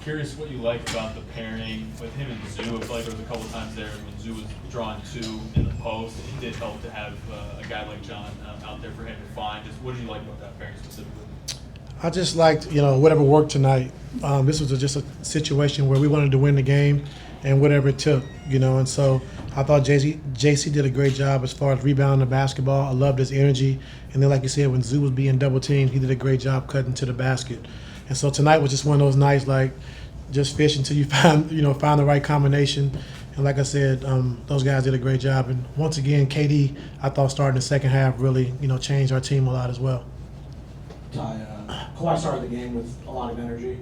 curious what you like about the pairing with him and Zoo. I feel like there was a couple times there when Zoo was drawing two in the post. It did help to have a guy like John out there for him to find. Just what did you like about that pairing specifically? I just liked, whatever worked tonight. This was just a situation where we wanted to win the game and whatever it took, and so I thought JC did a great job as far as rebounding the basketball. I loved his energy. And then, like you said, when Zoo was being double teamed, he did a great job cutting to the basket. And so tonight was just one of those nights, like, just fish until you find the right combination. And like I said, those guys did a great job. And once again, KD, I thought starting the second half really, changed our team a lot as well. Kawhi started the game with a lot of energy,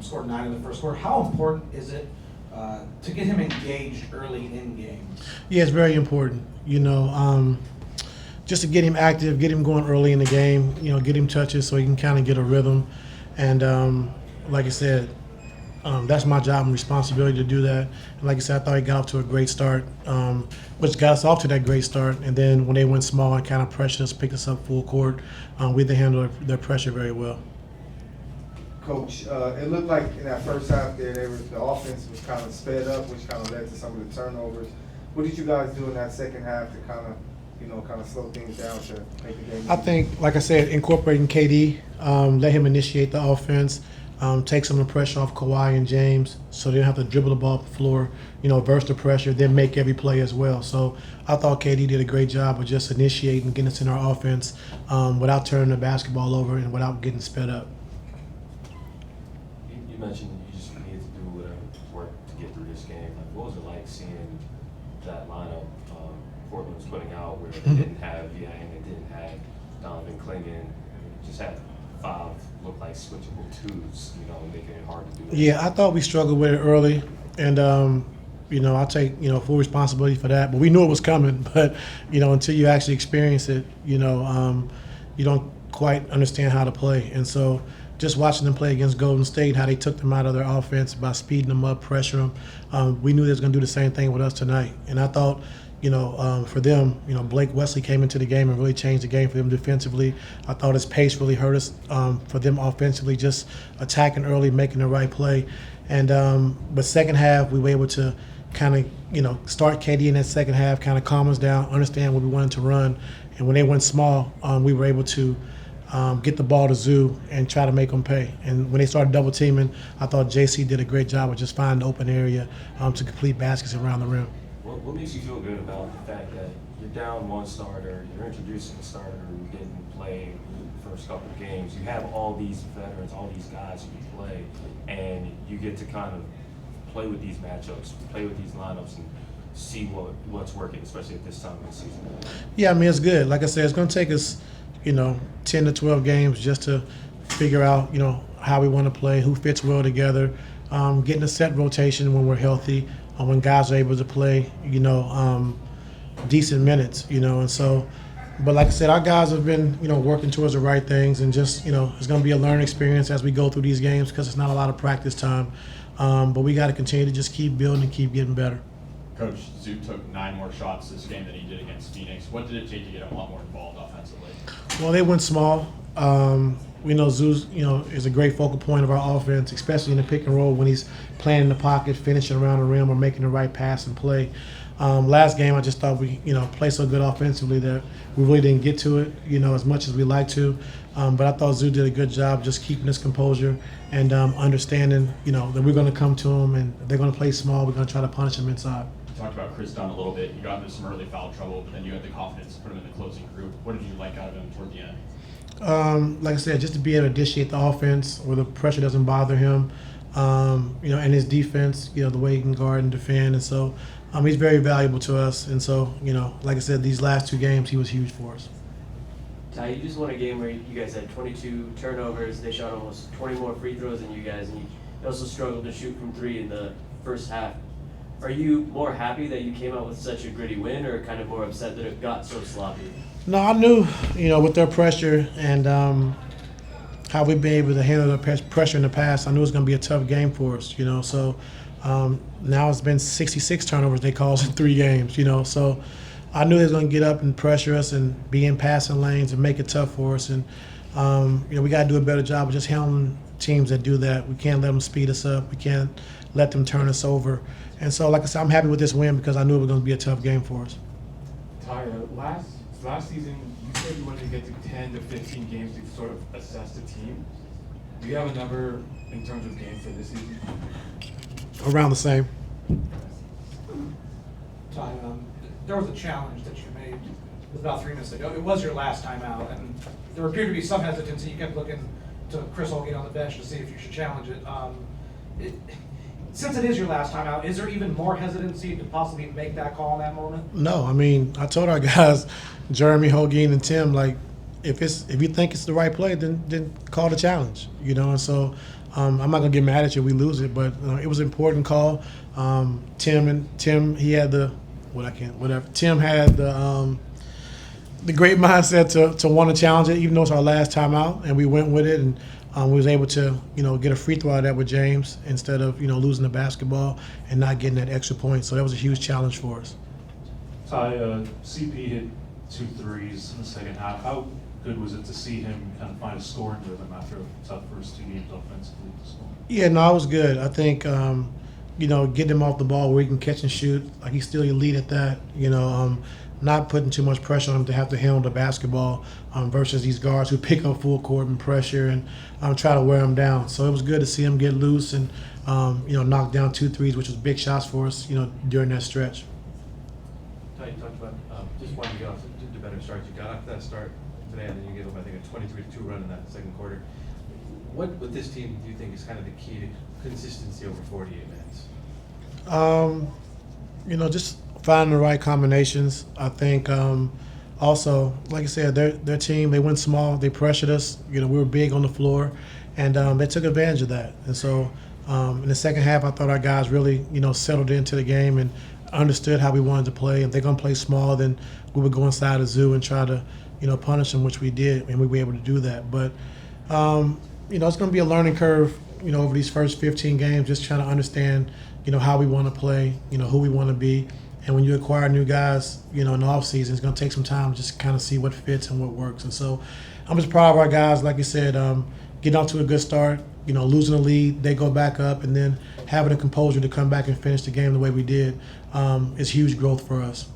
scored 9 in the first quarter. How important is it to get him engaged early in games? Yeah, it's very important. Just to get him active, get him going early in the game, get him touches so he can kind of get a rhythm. And like I said, that's my job and responsibility to do that. And like I said, I thought he got off to a great start, which got us off to that great start. And then when they went small and kind of pressured us, picked us up full court, we did handle their pressure very well. Coach, it looked like in that first half there, the offense was kind of sped up, which kind of led to some of the turnovers. What did you guys do in that second half to kind of slow things down to make the game? I think, like I said, incorporating KD, let him initiate the offense, take some of the pressure off Kawhi and James so they don't have to dribble the ball up the floor, verse the pressure, then make every play as well. So I thought KD did a great job of just initiating, getting us in our offense without turning the basketball over and without getting sped up. You mentioned you just needed to do whatever work to get through this game. Like, what was it like seeing that lineup Portland was putting out where they didn't have Yang, they didn't have Donovan Clingan, just had 5 look like switchable twos, making it hard to do. Yeah, I thought we struggled with it early, and I take full responsibility for that. But we knew it was coming. But until you actually experience it, you don't quite understand how to play. And so, just watching them play against Golden State, how they took them out of their offense by speeding them up, pressure them. We knew they was going to do the same thing with us tonight. And I thought, for them, Blake Wesley came into the game and really changed the game for them defensively. I thought his pace really hurt us for them offensively, just attacking early, making the right play. And but second half, we were able to kind of, start KD in that second half, kind of calm us down, understand what we wanted to run. And when they went small, we were able to get the ball to Zoo and try to make them pay. And when they started double teaming, I thought JC did a great job of just finding the open area to complete baskets around the rim. What makes you feel good about the fact that you're down one starter, you're introducing a starter who didn't play the first couple of games, you have all these veterans, all these guys who can play, and you get to kind of play with these matchups, play with these lineups, and see what's working, especially at this time of the season? Yeah, I mean, it's good. Like I said, it's going to take us, 10 to 12 games just to figure out, how we want to play, who fits well together, getting a set rotation when we're healthy, when guys are able to play, decent minutes, and so, but like I said, our guys have been, working towards the right things, and just, it's going to be a learning experience as we go through these games because it's not a lot of practice time, but we got to continue to just keep building and keep getting better. Coach, Zoo took 9 more shots this game than he did against Phoenix. What did it take to get him a lot more involved offensively? Well, they went small. We know Zeus, is a great focal point of our offense, especially in the pick and roll when he's playing in the pocket, finishing around the rim, or making the right pass and play. Last game, I just thought we, played so good offensively that we really didn't get to it, as much as we like to. But I thought Zoo did a good job just keeping his composure and understanding, that we're going to come to him and they're going to play small. We're going to try to punish them inside. You talked about Chris Dunn a little bit. You got into some early foul trouble, but then you had the confidence to put him in the closing group. What did you like out of him toward the end? Like I said, just to be able to initiate the offense where the pressure doesn't bother him, and his defense, the way he can guard and defend. And so he's very valuable to us. And so, like I said, these last 2 games, he was huge for us. Ty, you just won a game where you guys had 22 turnovers. They shot almost 20 more free throws than you guys, and you also struggled to shoot from 3 in the first half. Are you more happy that you came out with such a gritty win, or kind of more upset that it got so sloppy? No, I knew, with their pressure and how we've been able to handle the pressure in the past, I knew it was going to be a tough game for us, So now it's been 66 turnovers they caused in 3 games, So I knew they was going to get up and pressure us and be in passing lanes and make it tough for us. And, we got to do a better job of just handling teams that do that. We can't let them speed us up. We can't let them turn us over. And so, like I said, I'm happy with this win because I knew it was going to be a tough game for us. Ty, last season, you said you wanted to get to 10 to 15 games to sort of assess the team. Do you have a number in terms of games for this season? Around the same. Ty, there was a challenge that you made, it was about 3 minutes ago. It was your last time out, and there appeared to be some hesitancy. You kept looking to Chris Holgate on the bench to see if you should challenge it. Since it is your last time out, is there even more hesitancy to possibly make that call in that moment? No, I mean, I told our guys, Jeremy, Holguin, and Tim, like, if you think it's the right play, then call the challenge, you know. And so I'm not gonna get mad at you if we lose it, but it was an important call. Tim, he had Tim had the great mindset to want to challenge it, even though it's our last time out, and we went with it, and we was able to, get a free throw out of that with James instead of, losing the basketball and not getting that extra point. So that was a huge challenge for us. Ty, CP hit 2 threes in the second half. How good was it to see him kind of find a scoring rhythm after a tough first 2 games offensively to score? Yeah, no, it was good. I think, getting him off the ball where he can catch and shoot, like he's still elite at that, not putting too much pressure on him to have to handle the basketball versus these guards who pick up full court and pressure and try to wear him down. So it was good to see him get loose and, knock down 2 threes, which was big shots for us, during that stretch. Ty, you talked about just wanting to get off to better starts. You got off that start today, and then you gave them, I think, a 23-2 run in that second quarter. What with this team do you think is kind of the key to consistency over 48 minutes? Just finding the right combinations. I think also, like I said, their team, they went small, they pressured us. We were big on the floor, and they took advantage of that. And so in the second half, I thought our guys really, settled into the game and understood how we wanted to play. If they're going to play small, then we would go inside the zoo and try to, punish them, which we did, and we were able to do that. But, it's going to be a learning curve, over these first 15 games, just trying to understand, how we want to play, who we want to be. And when you acquire new guys, in the offseason, it's going to take some time to just kind of see what fits and what works. And so I'm just proud of our guys, like you said, getting off to a good start, losing the lead, they go back up, and then having the composure to come back and finish the game the way we did is huge growth for us.